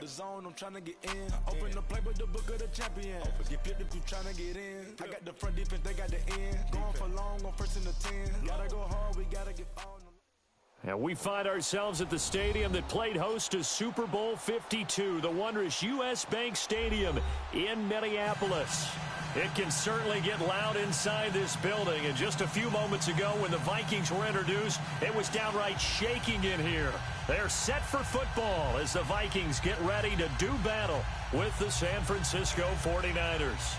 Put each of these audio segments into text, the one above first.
the zone, I'm trying to get in. Open the playbook, the book of the champion. Get flipped if you trying to get in. I got the front defense, they got the end. Going for long, on first and the 10. Gotta go hard, we gotta get on. And we find ourselves at the stadium that played host to Super Bowl 52, the wondrous U.S. Bank Stadium in Minneapolis. It can certainly get loud inside this building. And just a few moments ago when the Vikings were introduced, it was downright shaking in here. They're set for football as the Vikings get ready to do battle with the San Francisco 49ers.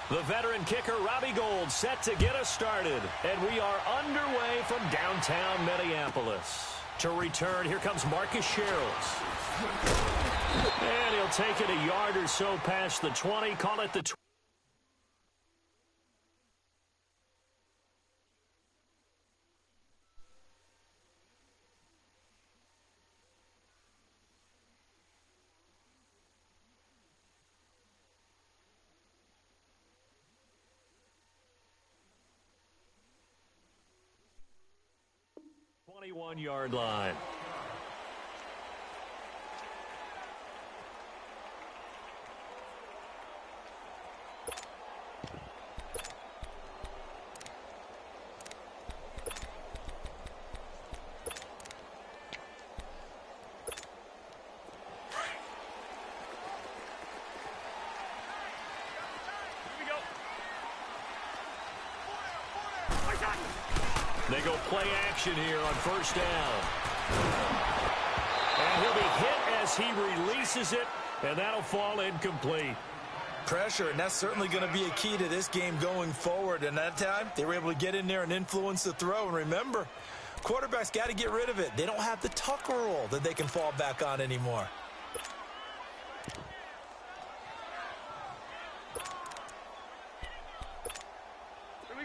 The veteran kicker, Robbie Gould, set to get us started. And we are underway from downtown Minneapolis. To return, here comes Marcus Sherrills. And he'll take it a yard or so past the 20, call it the 20. One-yard line. They go play action here on first down. And he'll be hit as he releases it, and that'll fall incomplete. Pressure, and that's certainly going to be a key to this game going forward. And that time, they were able to get in there and influence the throw. And remember, quarterbacks got to get rid of it. They don't have the tuck roll that they can fall back on anymore.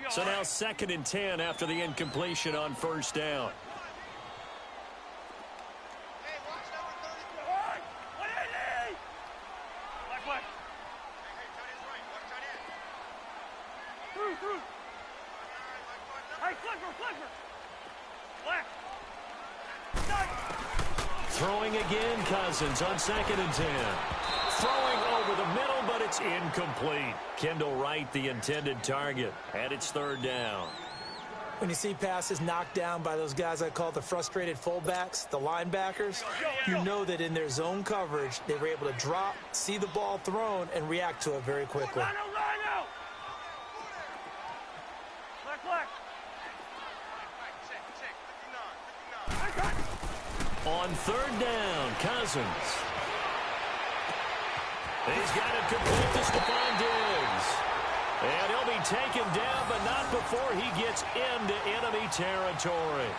So now 2nd and 10 after the incompletion on first down. Hey, watch number 34. What is it? Black. Hey, tight end's right. Watch tight end. Through. Hey, flipper. Black. Throwing again, Cousins on 2nd and 10. Throwing over the middle, but it's incomplete. Kendall Wright, the intended target, and it's 3rd down. When you see passes knocked down by those guys I call the frustrated fullbacks, the linebackers, you know that in their zone coverage, they were able to drop, see the ball thrown, and react to it very quickly. Rhino. Black. Check. 59. On 3rd down, Cousins. He's got it complete to Stephon Diggs. And he'll be taken down, but not before he gets into enemy territory.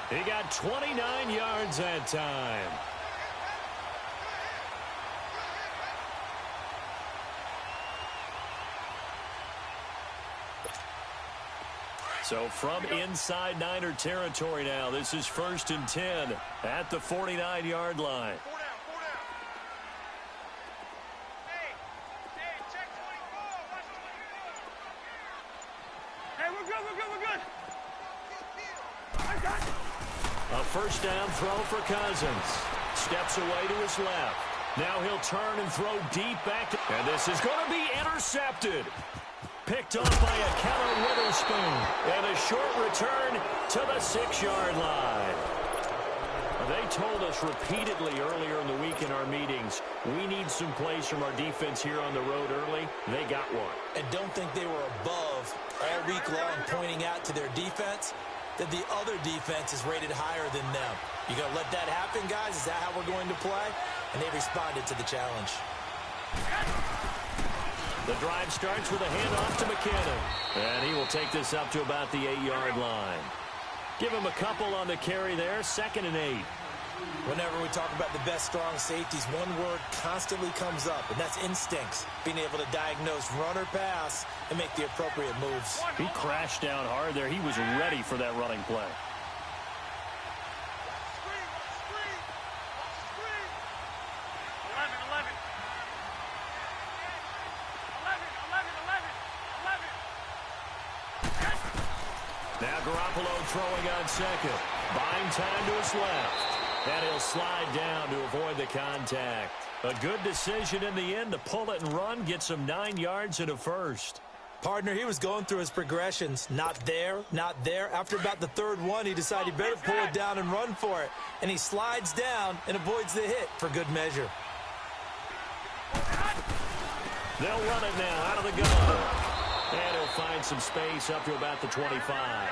He got 29 yards that time. So from inside Niner territory now, this is 1st and 10 at the 49-yard line. A first down throw for Cousins. Steps away to his left. Now he'll turn and throw deep back. And this is going to be intercepted. Picked off by a Keller Witherspoon. And a short return to the 6-yard line. They told us repeatedly earlier in the week in our meetings, we need some plays from our defense here on the road early. They got one. And don't think they were above all week long pointing out to their defense that the other defense is rated higher than them. You going to let that happen, guys? Is that how we're going to play? And they responded to the challenge. The drive starts with a handoff to McKinnon. And he will take this up to about the 8-yard line. Give him a couple on the carry there, 2nd and 8. Whenever we talk about the best strong safeties, one word constantly comes up, and that's instincts. Being able to diagnose run or pass and make the appropriate moves. He crashed down hard there. He was ready for that running play. Now Garoppolo throwing on second. Buying time to his left. And he'll slide down to avoid the contact. A good decision in the end to pull it and run, get some 9 yards and a first. Partner, he was going through his progressions. Not there, not there. After about the third one, he decided he better pull it down and run for it. And he slides down and avoids the hit for good measure. They'll run it now out of the gun. And he'll find some space up to about the 25.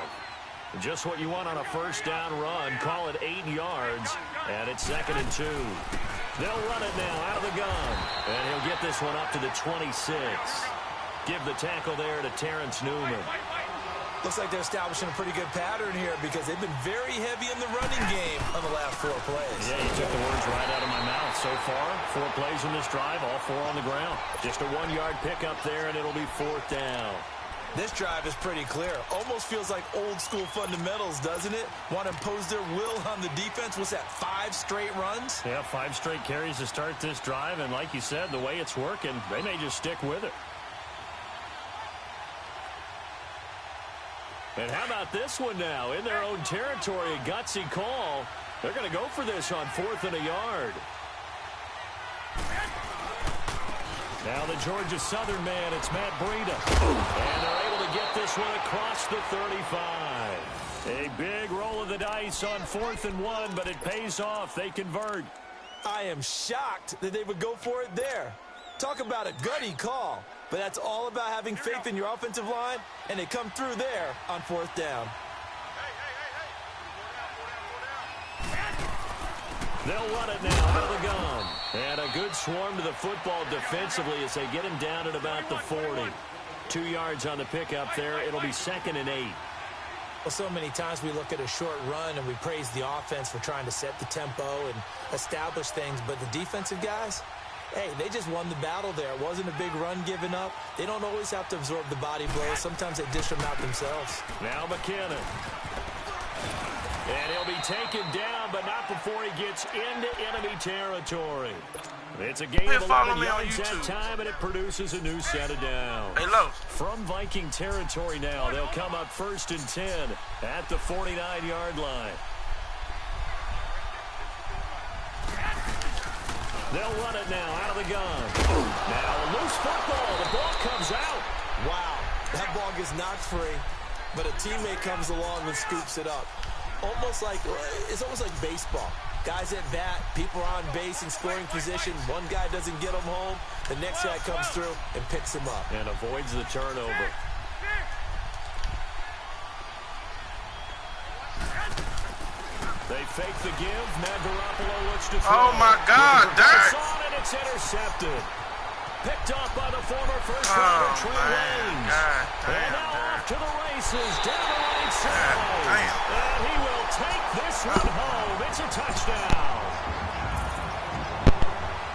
Just what you want on a first down run. Call it 8 yards. And it's 2nd and 2. They'll run it now out of the gun. And he'll get this one up to the 26. Give the tackle there to Terrence Newman. Looks like they're establishing a pretty good pattern here because they've been very heavy in the running game on the last 4 plays. Yeah, you took the words right out of my mouth. So far, 4 plays in this drive, all 4 on the ground. Just a 1-yard pickup there, and it'll be 4th down. This drive is pretty clear. Almost feels like old school fundamentals, doesn't it? Want to impose their will on the defense. What's that, 5 straight runs? Yeah, 5 straight carries to start this drive, and like you said, the way it's working, they may just stick with it. And how about this one now? In their own territory, a gutsy call. They're going to go for this on 4th and a yard. Now the Georgia Southern man, it's Matt Breida. And they're able to get this one across the 35. A big roll of the dice on 4th and 1, but it pays off. They convert. I am shocked that they would go for it there. Talk about a gutty call. But that's all about having faith in your offensive line, and they come through there on 4th down. They'll run it now out of the gun. And a good swarm to the football defensively as they get him down at about the 40. 2 yards on the pickup there. It'll be 2nd and 8. Well, so many times we look at a short run and we praise the offense for trying to set the tempo and establish things, but the defensive guys, hey, they just won the battle there. It wasn't a big run given up. They don't always have to absorb the body blows. Sometimes they dish them out themselves. Now McKinnon. And he'll be taken down, but not before he gets into enemy territory. It's a gain of 11 yards that time, and it produces a new set of downs. Hey, Lo. From Viking territory now, they'll come up 1st and 10 at the 49-yard line. They'll run it now out of the gun. Now a loose football. The ball comes out. Wow, that ball gets knocked free, but a teammate comes along and scoops it up. It's almost like baseball. Guys at bat, people are on base in scoring position. One guy doesn't get them home. The next guy comes through and picks him up. And avoids the turnover. They fake the give. Now Garoppolo looks to throw. Oh, my God, Dak. And it's intercepted. Picked off by the former first-rounder, Trey Waynes. And now off to the races, down the right side. And he will take this one home. It's a touchdown.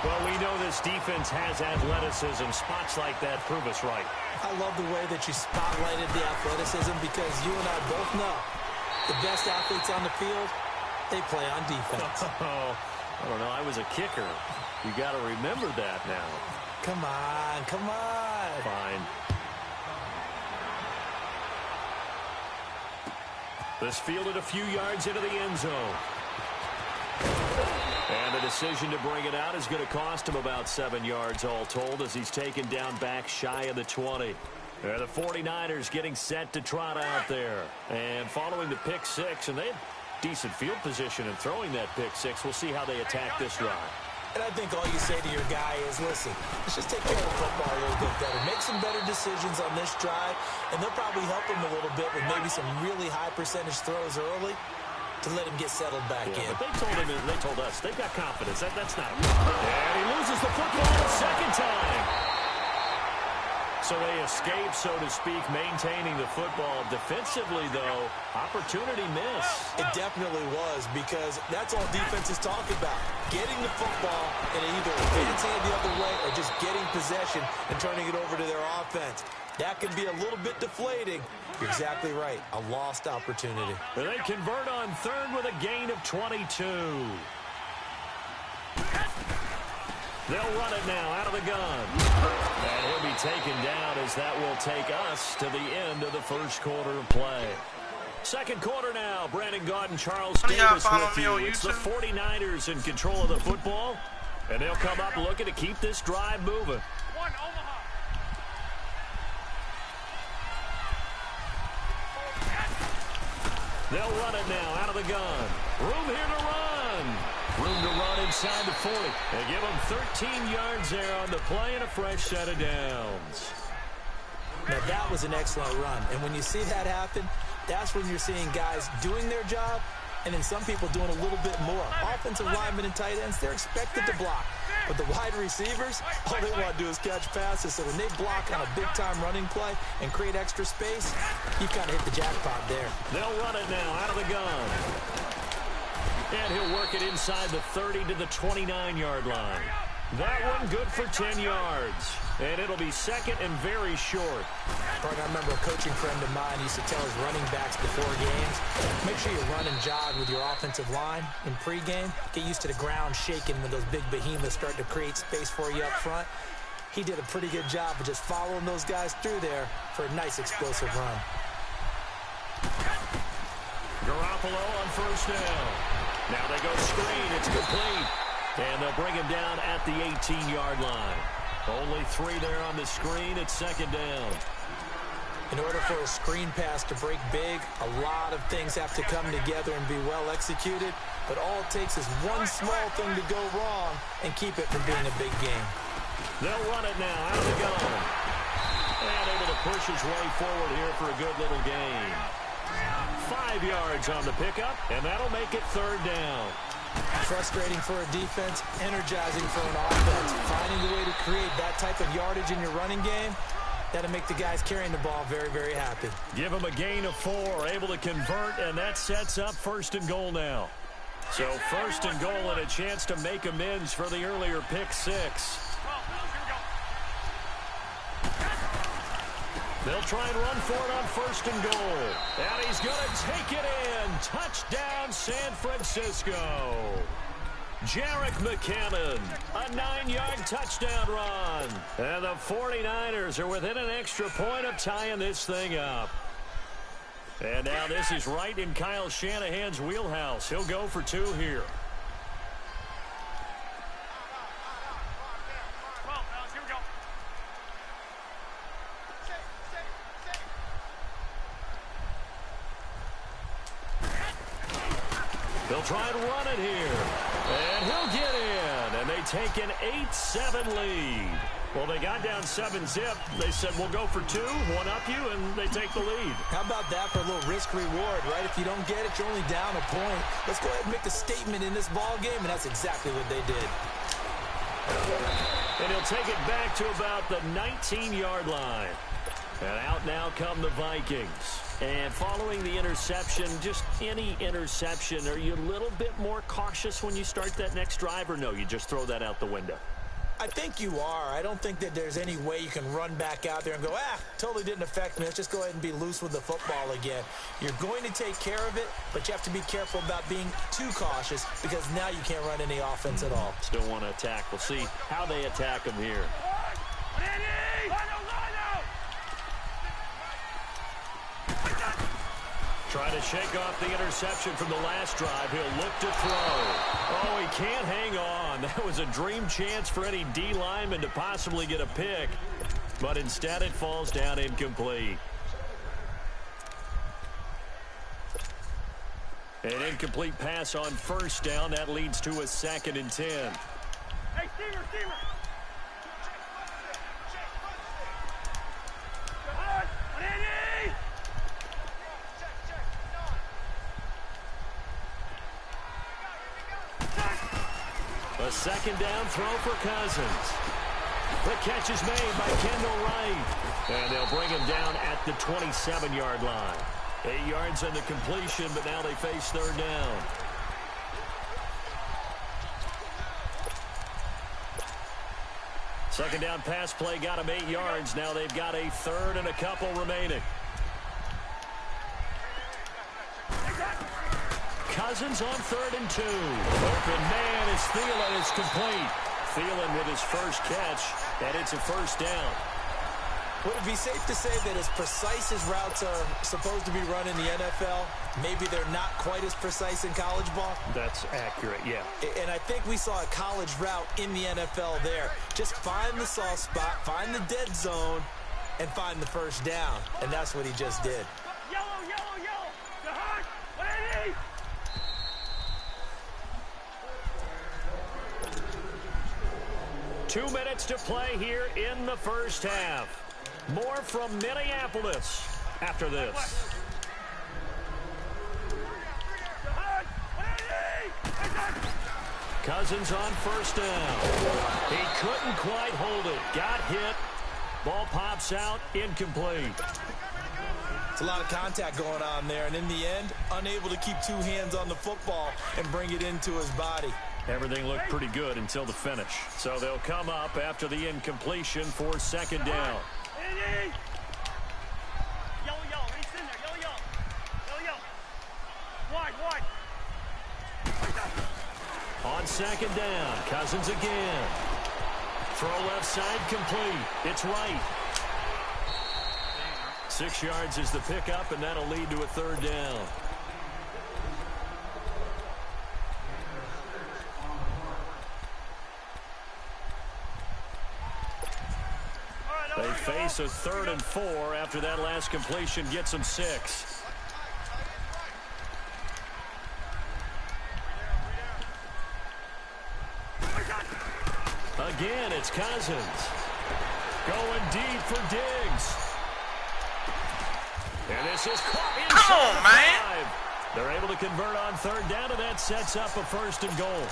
Well, we know this defense has athleticism. Spots like that prove us right. I love the way that you spotlighted the athleticism because you and I both know the best athletes on the field, they play on defense. Oh, I don't know. I was a kicker. You got to remember that now. Come on, come on. Fine. This fielded a few yards into the end zone. And the decision to bring it out is going to cost him about 7 yards all told as he's taken down back shy of the 20. The 49ers getting set to trot out there. And following the pick six, and they have decent field position in throwing that pick six. We'll see how they attack this drive. And I think all you say to your guy is, listen, let's just take care of the football a little bit better. Make some better decisions on this drive, and they'll probably help him a little bit with maybe some really high percentage throws early to let him get settled back in. But they told him, they told us, they've got confidence. That's not. And he loses the football the second time. So they escape, so to speak, maintaining the football. Defensively, though, opportunity miss. It definitely was, because that's all defenses talk about. Getting the football and either advancing it the other way or just getting possession and turning it over to their offense. That can be a little bit deflating. You're exactly right. A lost opportunity. They convert on third with a gain of 22. They'll run it now out of the gun. And he'll be taken down as that will take us to the end of the first quarter of play. Second quarter now. Brandon Gaudin, Charles How do y'all Davis follow with me you. on It's the YouTube? 49ers in control of the football, and they'll come up looking to keep this drive moving. One, Omaha. They'll run it now out of the gun. Room here to run. Room to run inside the 40. They give them 13 yards there on the play and a fresh set of downs. Now, that was an excellent run. And when you see that happen, that's when you're seeing guys doing their job and then some people doing a little bit more. Offensive linemen and tight ends, they're expected to block. But the wide receivers, all they want to do is catch passes. So when they block on a big-time running play and create extra space, you kind of hit the jackpot there. They'll run it now out of the gun. And he'll work it inside the 30 to the 29-yard line. That one good for 10 yards. And it'll be second and very short. Frank, I remember a coaching friend of mine used to tell his running backs before games, make sure you run and jog with your offensive line in pregame. Get used to the ground shaking when those big behemoths start to create space for you up front. He did a pretty good job of just following those guys through there for a nice explosive run. Garoppolo on first down. Now they go screen. It's complete. And they'll bring him down at the 18-yard line. Only 3 there on the screen. It's second down. In order for a screen pass to break big, a lot of things have to come together and be well executed. But all it takes is one small thing to go wrong and keep it from being a big game. They'll run it now out of the gun. And able to push his way forward here for a good little gain. 5 yards on the pickup, and that'll make it third down. Frustrating for a defense, energizing for an offense. Finding a way to create that type of yardage in your running game, that'll make the guys carrying the ball very, very happy. Give them a gain of 4, able to convert, and that sets up first and goal now. So first and goal and a chance to make amends for the earlier pick 6. They'll try and run for it on first and goal. And he's going to take it in. Touchdown, San Francisco. Jerick McKinnon, a 9-yard touchdown run. And the 49ers are within an extra point of tying this thing up. And now this is right in Kyle Shanahan's wheelhouse. He'll go for 2 here. They'll try and run it here. And he'll get in. And they take an 8-7 lead. Well, they got down 7-zip. They said, we'll go for 2, one up you, and they take the lead. How about that for a little risk-reward, right? If you don't get it, you're only down a point. Let's go ahead and make a statement in this ball game, and that's exactly what they did. And he'll take it back to about the 19-yard line. And out now come the Vikings. And following the interception, just any interception, are you a little bit more cautious when you start that next drive, or no, you just throw that out the window? I think you are. I don't think that there's any way you can run back out there and go, totally didn't affect me. Let's just go ahead and be loose with the football again. You're going to take care of it, but you have to be careful about being too cautious because now you can't run any offense at all. Still want to attack. We'll see how they attack them here. Try to shake off the interception from the last drive. He'll look to throw. Oh, he can't hang on. That was a dream chance for any D lineman to possibly get a pick. But instead it falls down incomplete. An incomplete pass on first down. That leads to a 2nd and 10. Hey, steamer! A 2nd down throw for Cousins. The catch is made by Kendall Wright. And they'll bring him down at the 27-yard line. 8 yards on the completion, but now they face 3rd down. Second down pass play got him 8 yards. Now they've got a 3rd and a couple remaining. Cousins on 3rd and 2. Open man is Thielen. Is complete. Thielen with his first catch, and it's a first down. Would it be safe to say that as precise as routes are supposed to be run in the NFL, maybe they're not quite as precise in college ball? That's accurate, yeah. And I think we saw a college route in the NFL there. Just find the soft spot, find the dead zone, and find the first down. And that's what he just did. Yellow, yellow, yellow. The hard. 180. 2 minutes to play here in the first half. More from Minneapolis after this. Cousins on first down. He couldn't quite hold it. Got hit. Ball pops out. Incomplete. It's a lot of contact going on there, and in the end, unable to keep two hands on the football and bring it into his body. Everything looked pretty good until the finish. So they'll come up after the incompletion for second down. Yellow, yellow. He's in there. Yellow, yellow. Yellow, yellow. Wide, wide. On second down, Cousins again. Throw left side complete. It's right. 6 yards is the pickup, and that'll lead to a third down. They face a 3rd and 4 after that last completion gets them 6. Again, it's Cousins. Going deep for Diggs. And this is caught inside the 5. They're able to convert on third down, and that sets up a 1st and goal.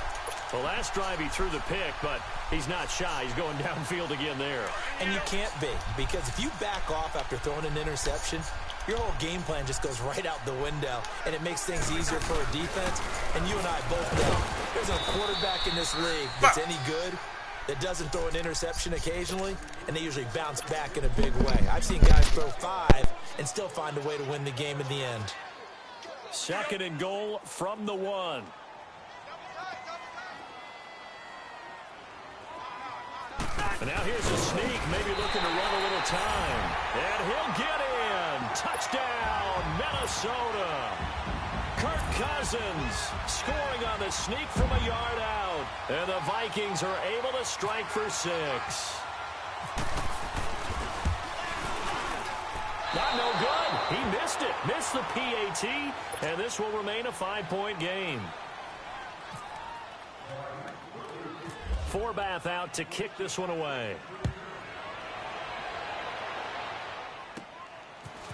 The last drive he threw the pick, but he's not shy. He's going downfield again there. And you can't be, because if you back off after throwing an interception, your whole game plan just goes right out the window, and it makes things easier for a defense. And you and I both know there's a quarterback in this league that's any good that doesn't throw an interception occasionally, and they usually bounce back in a big way. I've seen guys throw 5 and still find a way to win the game in the end. 2nd and goal from the 1. And now here's a sneak, maybe looking to run a little time. And he'll get in. Touchdown, Minnesota. Kirk Cousins scoring on the sneak from a yard out. And the Vikings are able to strike for 6. Not no good. He missed it. Missed the PAT. And this will remain a 5-point game. Forbath out to kick this one away.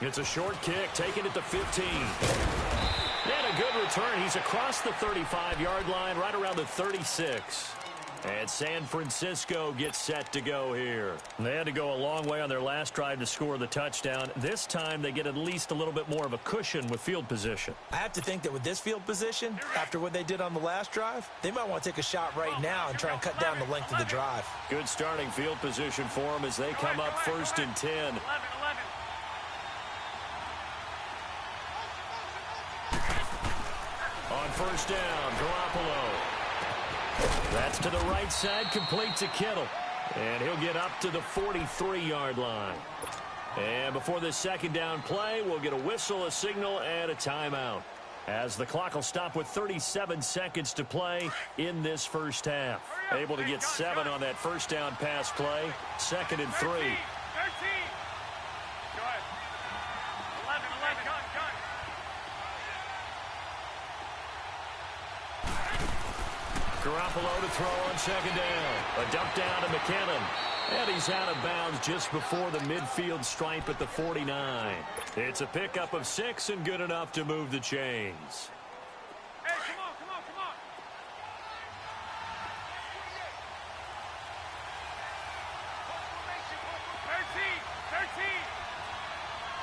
It's a short kick, taking it to 15. And a good return. He's across the 35-yard line, right around the 36. And San Francisco gets set to go here. They had to go a long way on their last drive to score the touchdown. This time they get at least a little bit more of a cushion with field position. I have to think that with this field position, after what they did on the last drive, they might want to take a shot right now and try and cut down the length of the drive. Good starting field position for them as they come up 1st and 10. 11. On first down, Garoppolo. That's to the right side, complete to Kittle. And he'll get up to the 43-yard line. And before this second down play, we'll get a whistle, a signal, and a timeout, as the clock will stop with 37 seconds to play in this first half. Able to get 7 on that first down pass play. 2nd and 3. 13. Go ahead. 11. Gun. Garoppolo to throw on second down. A dump down to McKinnon. And he's out of bounds just before the midfield stripe at the 49. It's a pickup of 6 and good enough to move the chains. Hey, come on. 13.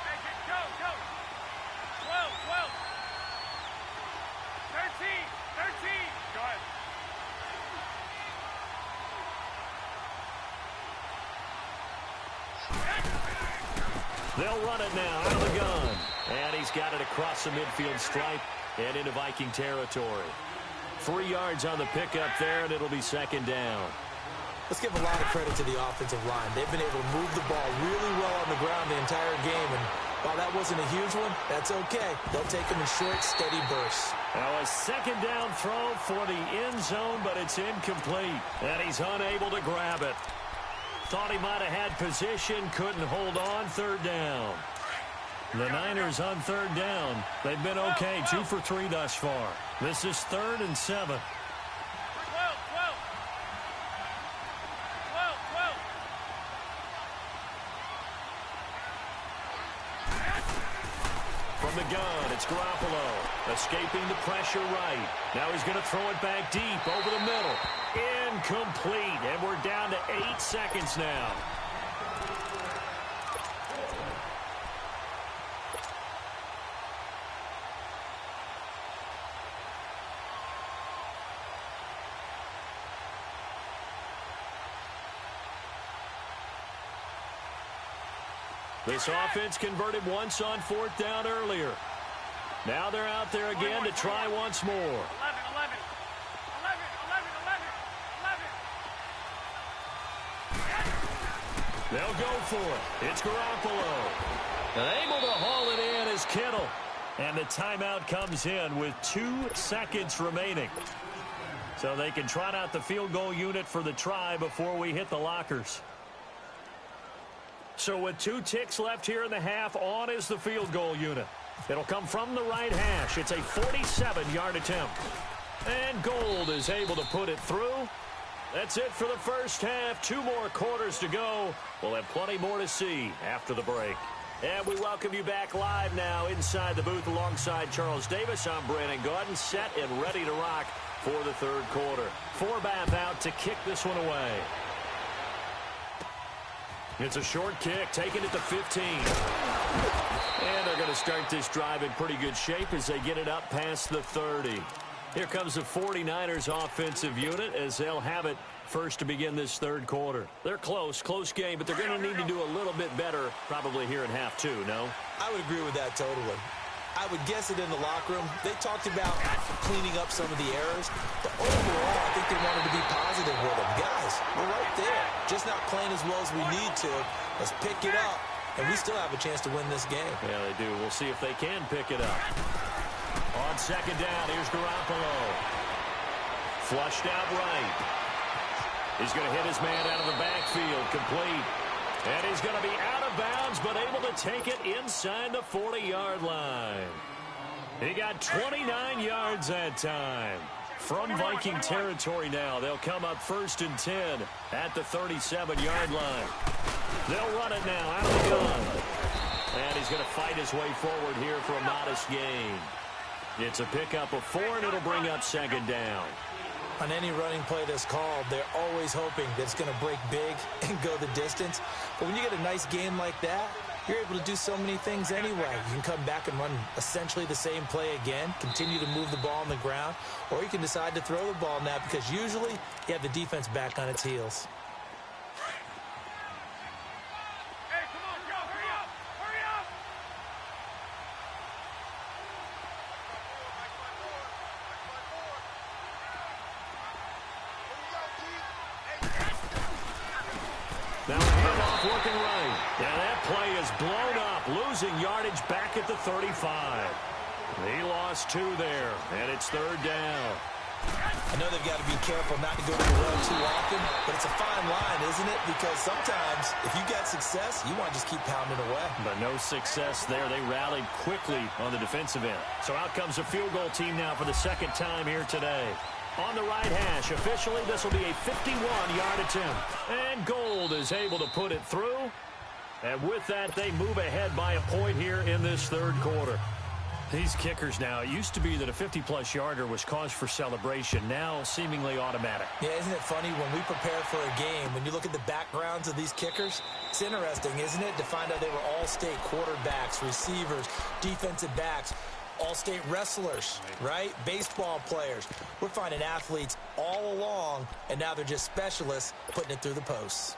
Make it go. 12. 13. Go ahead. They'll run it now out of the gun. And he's got it across the midfield stripe and into Viking territory. 3 yards on the pickup there, and it'll be second down. Let's give a lot of credit to the offensive line. They've been able to move the ball really well on the ground the entire game, and while that wasn't a huge one, that's okay. They'll take them in short, steady bursts. Now a second down throw for the end zone, but it's incomplete, and he's unable to grab it. Thought he might have had position, couldn't hold on. Third down. The Niners on third down. They've been okay, 2 for 3 thus far. This is 3rd and 7. From the gun, it's Garoppolo. Escaping the pressure right. Now he's going to throw it back deep over the middle. Incomplete, and we're down to 8 seconds now. This offense converted once on 4th down earlier. Now they're out there again to try once more. 11. They'll go for it. It's Garoppolo. And able to haul it in is Kittle. And the timeout comes in with 2 seconds remaining. So they can trot out the field goal unit for the try before we hit the lockers. So with 2 ticks left here in the half, on is the field goal unit. It'll come from the right hash. It's a 47-yard attempt. And Gold is able to put it through. That's it for the first half. 2 more quarters to go. We'll have plenty more to see after the break. And we welcome you back live now inside the booth alongside Charles Davis. I'm Brandon Gaudin, set and ready to rock for the third quarter. Forbath out to kick this one away. It's a short kick, taking it to 15. And they're going to start this drive in pretty good shape as they get it up past the 30. Here comes the 49ers offensive unit as they'll have it first to begin this third quarter. They're close game, but they're going to need to do a little bit better probably here in half 2, no? I would agree with that totally. I would guess it in the locker room. They talked about cleaning up some of the errors, but overall, I think they wanted to be positive with them. Guys, we're right there. Just not playing as well as we need to. Let's pick it up, and we still have a chance to win this game. Yeah, they do. We'll see if they can pick it up. On second down, here's Garoppolo. Flushed out right. He's going to hit his man out of the backfield, complete. And he's going to be out of bounds, but able to take it inside the 40-yard line. He got 29 yards that time. From Viking territory now, they'll come up 1st and 10 at the 37-yard line. They'll run it now out of the gun. And he's going to fight his way forward here for a modest gain. It's a pickup of 4, and it'll bring up 2nd down. On any running play that's called, they're always hoping that it's going to break big and go the distance. But when you get a nice game like that, you're able to do so many things anyway. You can come back and run essentially the same play again, continue to move the ball on the ground, or you can decide to throw the ball now because usually you have the defense back on its heels. Hey, come on, Joe, hurry up! Hurry up! Now a handoff looking right. And that play is blown up, losing yardage back at the 35. He lost 2 there, and it's 3rd down. I know they've got to be careful not to go to the run too often, but it's a fine line, isn't it? Because sometimes, if you got success, you want to just keep pounding away. But no success there. They rallied quickly on the defensive end. So out comes the field goal team now for the 2nd time here today. On the right hash, officially, this will be a 51-yard attempt. And Gold is able to put it through. And with that, they move ahead by a point here in this third quarter. These kickers now, it used to be that a 50-plus yarder was cause for celebration, now seemingly automatic. Yeah, isn't it funny when we prepare for a game, when you look at the backgrounds of these kickers, it's interesting, isn't it, to find out they were all-state quarterbacks, receivers, defensive backs, all-state wrestlers, right? Baseball players. We're finding athletes all along, and now they're just specialists putting it through the posts.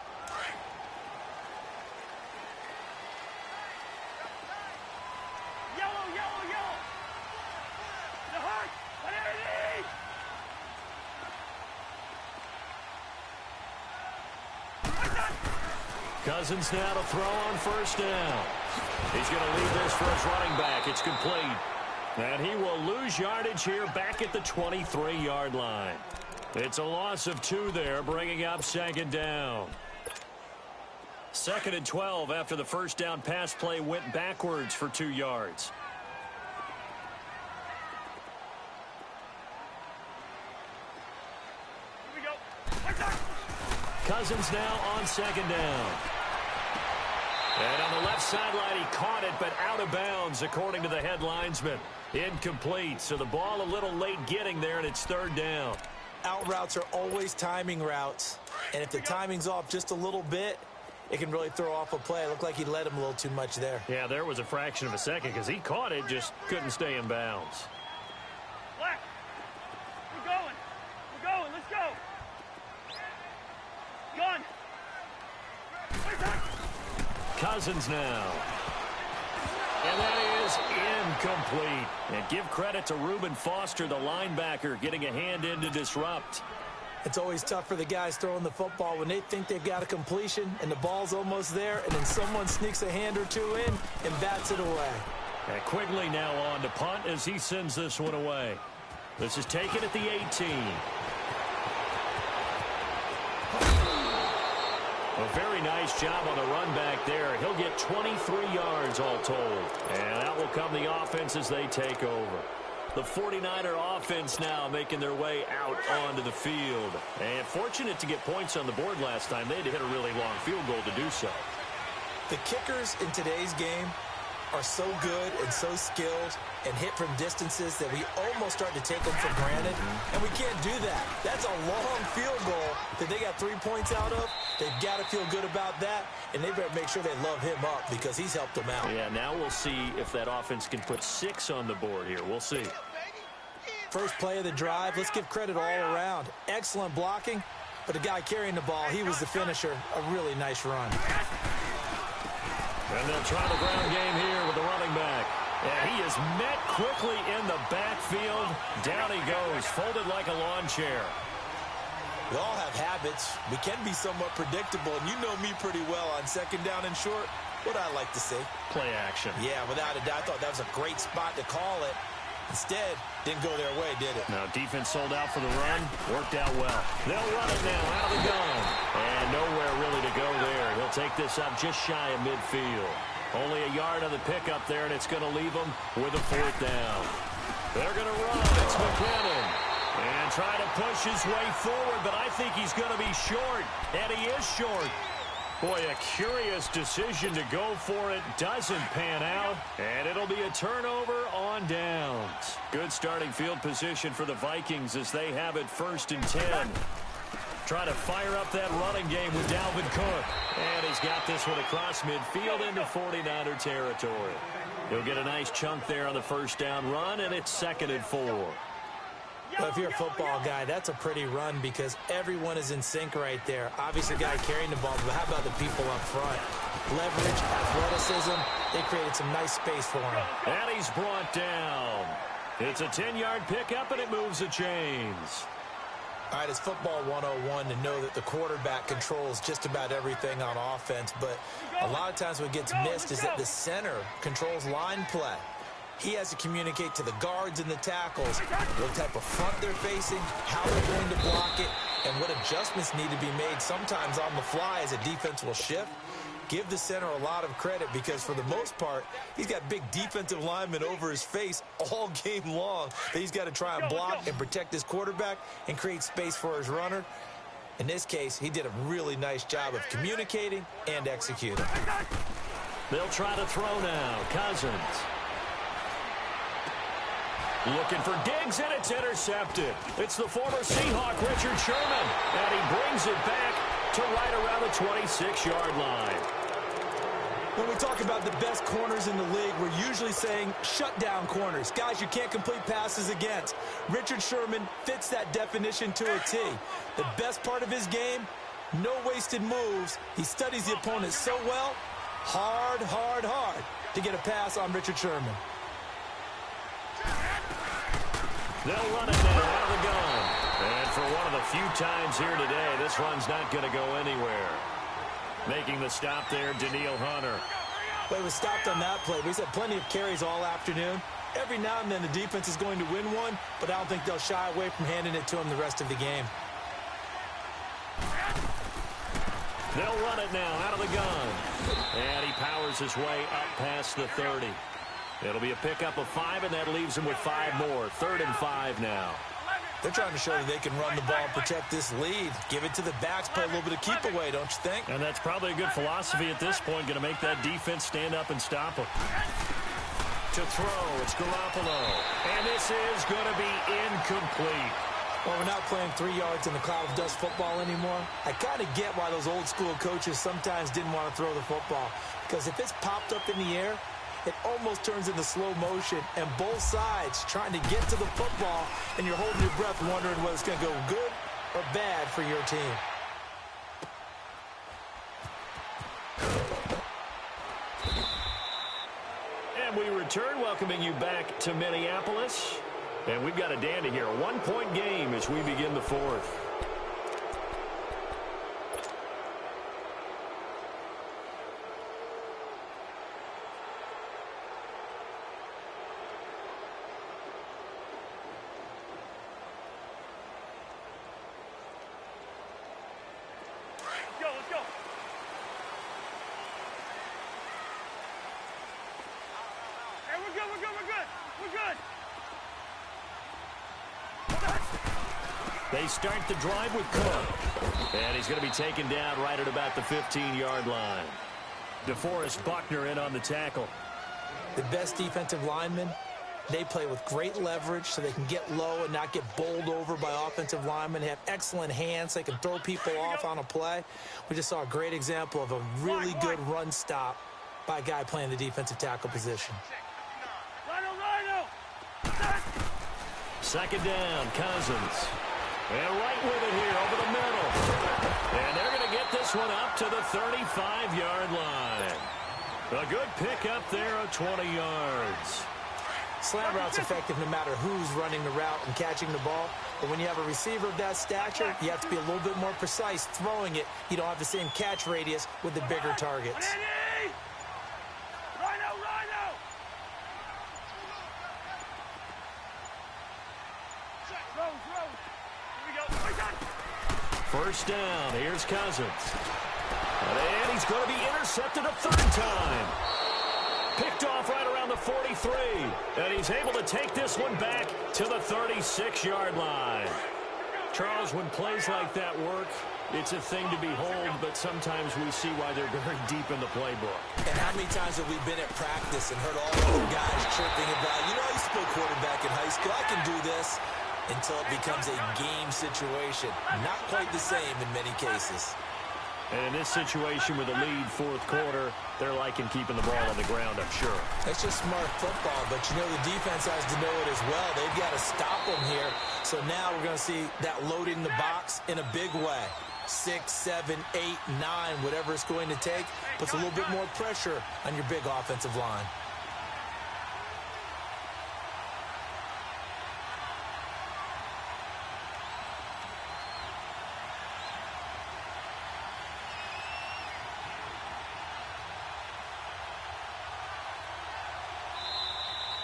Cousins now to throw on first down. He's going to leave this for his running back. It's complete. And he will lose yardage here back at the 23-yard line. It's a loss of 2 there, bringing up second down. 2nd and 12 after the first down pass play went backwards for 2 yards. Here we go. Cousins now on second down. And on the left sideline, he caught it, but out of bounds, according to the head linesman. Incomplete, so the ball a little late getting there, and it's 3rd down. Out routes are always timing routes, and if the timing's off just a little bit, it can really throw off a play. It looked like he let him a little too much there. Yeah, there was a fraction of a second because he caught it, just couldn't stay in bounds. Black. We're going. We're going. Let's go. Gun. Cousins now. And that is incomplete. And give credit to Reuben Foster, the linebacker, getting a hand in to disrupt. It's always tough for the guys throwing the football when they think they've got a completion and the ball's almost there, and then someone sneaks a hand or two in and bats it away. And Quigley now on to punt as he sends this one away. This is taken at the 18. A very nice job on the run back there. He'll get 23 yards all told. And that will come the offense as they take over. The 49er offense now making their way out onto the field. And fortunate to get points on the board last time. They had to hit a really long field goal to do so. The kickers in today's game are so good and so skilled and hit from distances that we almost start to take them for granted, and we can't do that. That's a long field goal that they got 3 points out of. They've got to feel good about that, and they better make sure they love him up because he's helped them out. Yeah, now we'll see if that offense can put 6 on the board here. We'll see. First play of the drive, let's give credit all around. Excellent blocking, but the guy carrying the ball, he was the finisher. A really nice run. And they'll try the ground game here with the running back. And he is met quickly in the backfield. Down he goes, folded like a lawn chair. We all have habits. We can be somewhat predictable, and you know me pretty well on 2nd down and short. What I like to see. Play action. Yeah, without a doubt. I thought that was a great spot to call it. Instead, didn't go their way, did it? Now, defense sold out for the run. Worked out well. They'll run it now out of the gun. And nowhere really to go there. He'll take this up just shy of midfield. Only a yard on the pickup there, and it's going to leave them with a 4th down. They're going to run. It's McKinnon. And try to push his way forward, but I think he's going to be short. And he is short. Boy, a curious decision to go for it. Doesn't pan out. And it'll be a turnover on downs. Good starting field position for the Vikings as they have it 1st and 10. Try to fire up that running game with Dalvin Cook. And he's got this one across midfield into 49er territory. He'll get a nice chunk there on the first down run, and it's 2nd and 4. Well, if you're a football guy, that's a pretty run because everyone is in sync right there. Obviously, the guy carrying the ball, but how about the people up front? Leverage, athleticism, they created some nice space for him. And he's brought down. It's a 10-yard pickup, and it moves the chains. All right, it's football 101 to know that the quarterback controls just about everything on offense, but a lot of times what gets missed is that the center controls line play. He has to communicate to the guards and the tackles what type of front they're facing, how they're going to block it, and what adjustments need to be made sometimes on the fly as a defense will shift. Give the center a lot of credit because for the most part, he's got big defensive linemen over his face all game long that he's got to try and block and protect his quarterback and create space for his runner. In this case, he did a really nice job of communicating and executing. They'll try to throw now. Cousins. Looking for Diggs, and it's intercepted. It's the former Seahawk, Richard Sherman, and he brings it back to right around the 26-yard line. When we talk about the best corners in the league, we're usually saying shutdown corners, guys you can't complete passes against. Richard Sherman fits that definition to a T. The best part of his game, no wasted moves. He studies the opponent so well, hard to get a pass on Richard Sherman. They'll run it now out of the gun. And for one of the few times here today, this run's not going to go anywhere. Making the stop there, Daniil Hunter. Well, he was stopped on that play, but he's had plenty of carries all afternoon. Every now and then the defense is going to win one, but I don't think they'll shy away from handing it to him the rest of the game. They'll run it now out of the gun. And he powers his way up past the 30. It'll be a pickup of 5, and that leaves him with 5 more. 3rd and 5 now. They're trying to show that they can run the ball and protect this lead. Give it to the backs, play a little bit of keep away, don't you think? And that's probably a good philosophy at this point, going to make that defense stand up and stop him. To throw, it's Garoppolo. And this is going to be incomplete. Well, we're not playing 3 yards in a cloud of dust football anymore. I kind of get why those old school coaches sometimes didn't want to throw the football. Because if it's popped up in the air, it almost turns into slow motion, and both sides trying to get to the football, and you're holding your breath wondering whether it's going to go good or bad for your team. And we return, welcoming you back to Minneapolis. And we've got a dandy here, a 1-point game as we begin the 4th. Let's go. Hey, we're good. They start the drive with Cook. And he's going to be taken down right at about the 15-yard line. DeForest Buckner in on the tackle. The best defensive linemen, they play with great leverage so they can get low and not get bowled over by offensive linemen. They have excellent hands. They can throw people off on a play. We just saw a great example of a really good run stop by a guy playing the defensive tackle position. Rhino. 2nd down, Cousins. And right with it here over the middle. And they're going to get this one up to the 35-yard line. A good pickup there of 20 yards. Slant route's effective no matter who's running the route and catching the ball. But when you have a receiver of that stature, you have to be a little bit more precise throwing it. You don't have the same catch radius with the bigger targets. Rhino. Throw. Here we go. 1st down, here's Cousins. And he's going to be intercepted a 3rd time. Picked off right around the 43. And he's able to take this one back to the 36-yard line. Charles, when plays like that work, it's a thing to behold, but sometimes we see why they're very deep in the playbook. And how many times have we been at practice and heard all the other guys chirping about, I used to play quarterback in high school, I can do this, until it becomes a game situation. Not quite the same in many cases. And in this situation with a lead 4th quarter, they're liking keeping the ball on the ground, I'm sure. That's just smart football, but the defense has to know it as well. They've got to stop them here. So now we're going to see that loading the box in a big way. 6, 7, 8, 9, whatever it's going to take, puts a little bit more pressure on your big offensive line.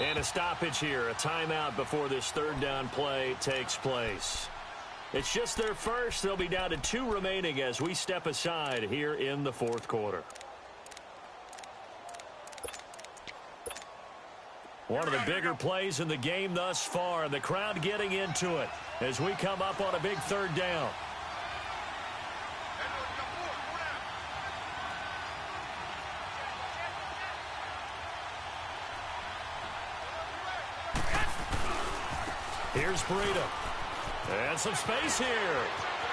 And a stoppage here, a timeout before this 3rd down play takes place. It's just their first. They'll be down to 2 remaining as we step aside here in the 4th quarter. One of the bigger plays in the game thus far, and the crowd getting into it as we come up on a big 3rd down. Here's Breida. And some space here.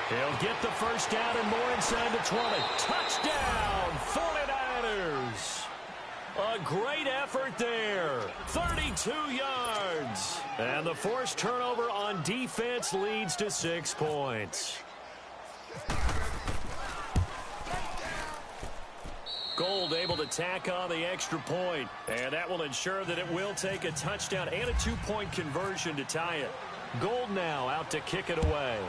He'll get the 1st down and more inside the 20. Touchdown, 49ers. A great effort there. 32 yards. And the forced turnover on defense leads to 6 points. Gold able to tack on the extra point, and that will ensure that it will take a touchdown and a 2-point conversion to tie it. Gold now out to kick it away.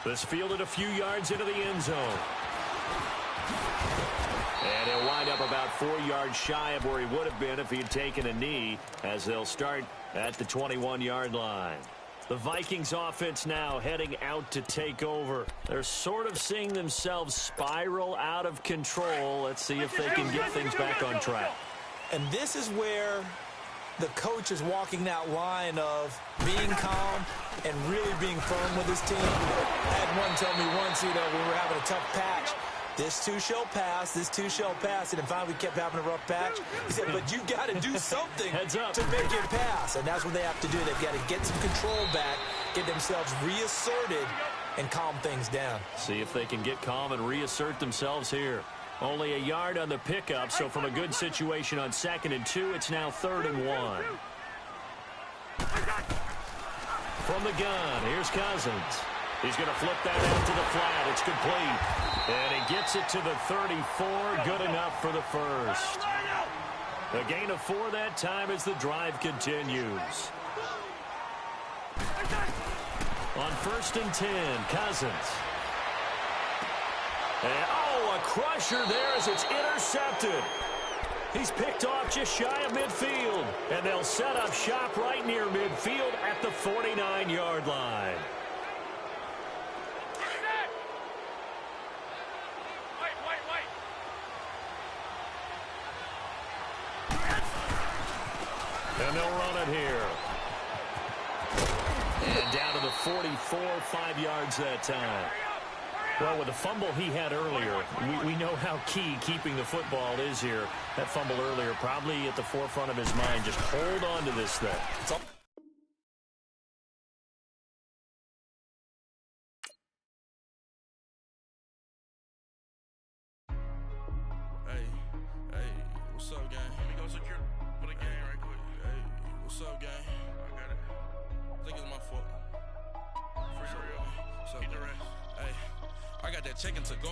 This fielded a few yards into the end zone. And he'll wind up about 4 yards shy of where he would have been if he had taken a knee, as they'll start at the 21-yard line. The Vikings offense now heading out to take over. They're sort of seeing themselves spiral out of control. Let's see if they can get things back on track. And this is where the coach is walking that line of being calm and really being firm with his team. I had one tell me once, when we were having a tough patch, this too shall pass, this too shall pass. And then finally we kept having a rough patch. He said, but you got to do something to make it pass. And that's what they have to do. They've got to get some control back, get themselves reasserted, and calm things down. See if they can get calm and reassert themselves here. Only a yard on the pickup, so from a good situation on 2nd and 2, it's now 3rd and 1. From the gun, here's Cousins. He's going to flip that out to the flat. It's complete. And he gets it to the 34. Good enough for the first. A gain of 4 that time as the drive continues. On 1st and 10, Cousins. And, a crusher there as it's intercepted. He's picked off just shy of midfield. And they'll set up shop right near midfield at the 49-yard line. And they'll run it here. And down to the 44, 5 yards that time. Well, with the fumble he had earlier, we know how key keeping the football is here. That fumble earlier probably at the forefront of his mind. Just hold on to this thing. Hey, what's up, gang? Let me go secure for the game right quick. Hey, what's up, gang? I got it. I think it's my fault. Free to real. What's up, Keep the man? rest. Hey, I got that chicken to go.